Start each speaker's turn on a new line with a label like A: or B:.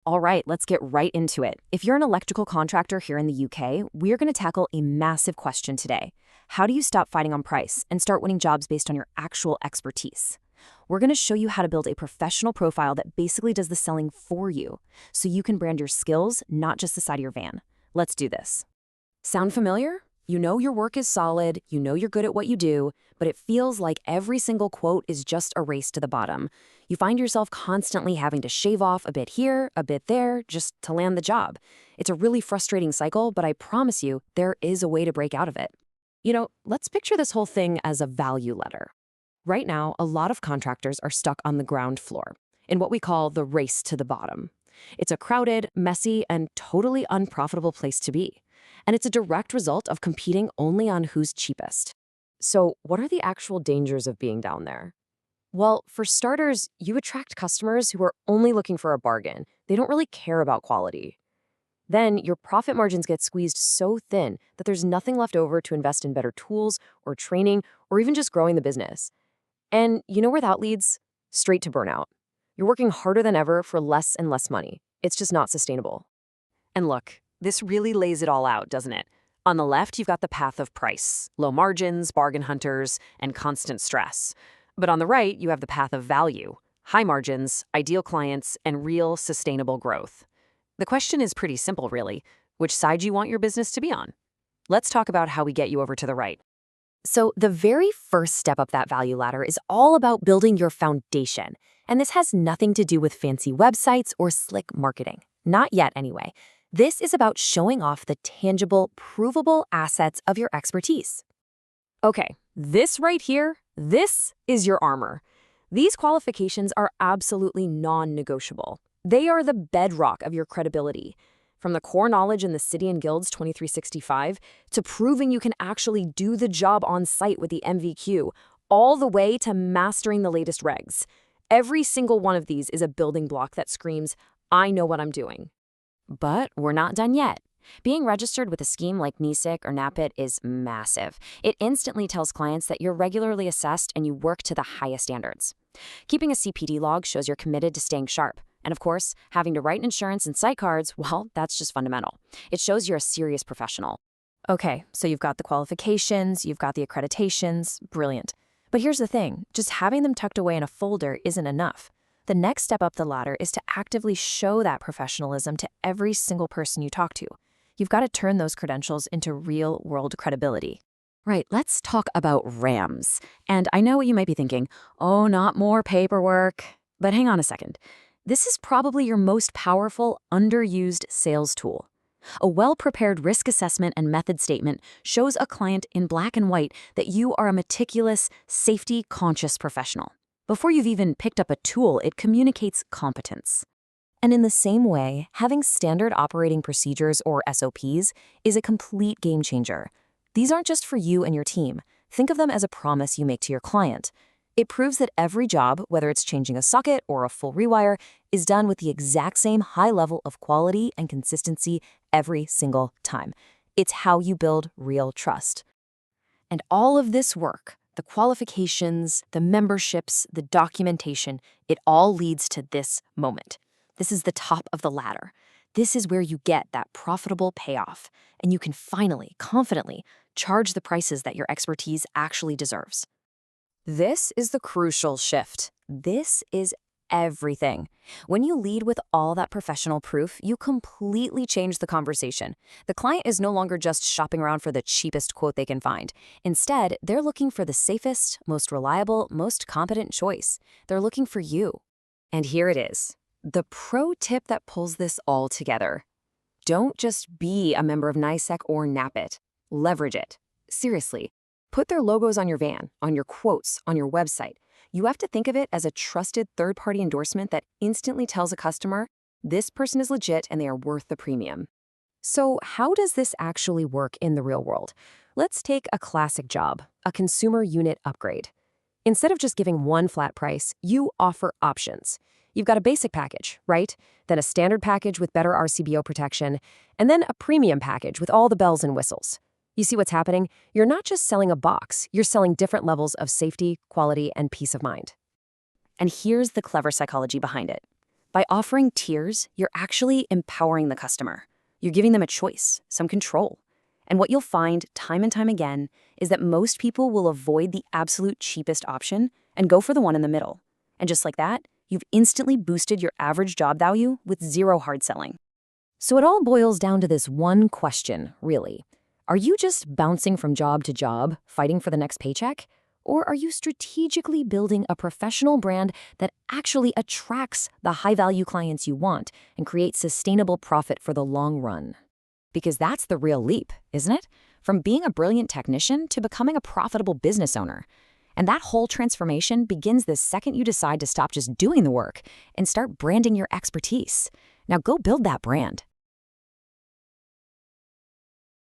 A: All right, let's get right into it. If you're an electrical contractor here in the UK, we're going to tackle a massive question today. How do you stop fighting on price and start winning jobs based on your actual expertise? We're going to show you how to build a professional profile that basically does the selling for you, so you can brand your skills, not just the side of your van. Let's do this. Sound familiar? You know your work is solid, you know you're good at what you do, but it feels like every single quote is just a race to the bottom. You find yourself constantly having to shave off a bit here, a bit there, just to land the job. It's a really frustrating cycle, but I promise you, there is a way to break out of it. Let's picture this whole thing as a value ladder. Right now, a lot of contractors are stuck on the ground floor, in what we call the race to the bottom. It's a crowded, messy, and totally unprofitable place to be. And it's a direct result of competing only on who's cheapest. So what are the actual dangers of being down there? Well, for starters, you attract customers who are only looking for a bargain. They don't really care about quality. Then your profit margins get squeezed so thin that there's nothing left over to invest in better tools or training or even just growing the business. And you know where that leads? Straight to burnout. You're working harder than ever for less and less money. It's just not sustainable. And look, this really lays it all out, doesn't it? On the left, you've got the path of price, low margins, bargain hunters, and constant stress. But on the right, you have the path of value, high margins, ideal clients, and real sustainable growth. The question is pretty simple, really. Which side do you want your business to be on? Let's talk about how we get you over to the right. So the very first step up that value ladder is all about building your foundation. And this has nothing to do with fancy websites or slick marketing. Not yet, anyway. This is about showing off the tangible, provable assets of your expertise. Okay, this right here, this is your armor. These qualifications are absolutely non-negotiable. They are the bedrock of your credibility. From the core knowledge in the City and Guilds 2365 to proving you can actually do the job on site with the MVQ, all the way to mastering the latest regs. Every single one of these is a building block that screams, I know what I'm doing. But we're not done yet. Being registered with a scheme like NICEIC or NAPIT is massive. It instantly tells clients that you're regularly assessed and you work to the highest standards. Keeping a CPD log shows you're committed to staying sharp. And of course, having to write insurance and site cards, well, that's just fundamental. It shows you're a serious professional. Okay, so you've got the qualifications, you've got the accreditations, brilliant. But here's the thing, just having them tucked away in a folder isn't enough. The next step up the ladder is to actively show that professionalism to every single person you talk to. You've got to turn those credentials into real-world credibility. Right, let's talk about RAMs. And I know what you might be thinking, oh, not more paperwork. But hang on a second. This is probably your most powerful, underused sales tool. A well-prepared risk assessment and method statement shows a client in black and white that you are a meticulous, safety-conscious professional. Before you've even picked up a tool, it communicates competence. And in the same way, having standard operating procedures or SOPs is a complete game changer. These aren't just for you and your team. Think of them as a promise you make to your client. It proves that every job, whether it's changing a socket or a full rewire, is done with the exact same high level of quality and consistency every single time. It's how you build real trust. And all of this work, the qualifications, the memberships, the documentation, it all leads to this moment. This is the top of the ladder. This is where you get that profitable payoff, and you can finally, confidently, charge the prices that your expertise actually deserves. This is the crucial shift. This is everything. When you lead with all that professional proof, you completely change the conversation. The client is no longer just shopping around for the cheapest quote they can find. Instead, they're looking for the safest, most reliable, most competent choice. They're looking for you. And here it is. The pro tip that pulls this all together. Don't just be a member of NICEIC or NAPIT. Leverage it. Seriously. Put their logos on your van, on your quotes, on your website. You have to think of it as a trusted third-party endorsement that instantly tells a customer, this person is legit and they are worth the premium. So how does this actually work in the real world? Let's take a classic job, a consumer unit upgrade. Instead of just giving one flat price, you offer options. You've got a basic package, right? Then a standard package with better RCBO protection, and then a premium package with all the bells and whistles. You see what's happening? You're not just selling a box, you're selling different levels of safety, quality, and peace of mind. And here's the clever psychology behind it. By offering tiers, you're actually empowering the customer. You're giving them a choice, some control. And what you'll find time and time again is that most people will avoid the absolute cheapest option and go for the one in the middle. And just like that, you've instantly boosted your average job value with zero hard selling. So it all boils down to this one question, really. Are you just bouncing from job to job, fighting for the next paycheck? Or are you strategically building a professional brand that actually attracts the high-value clients you want and creates sustainable profit for the long run? Because that's the real leap, isn't it? From being a brilliant technician to becoming a profitable business owner. And that whole transformation begins the second you decide to stop just doing the work and start branding your expertise. Now go build that brand.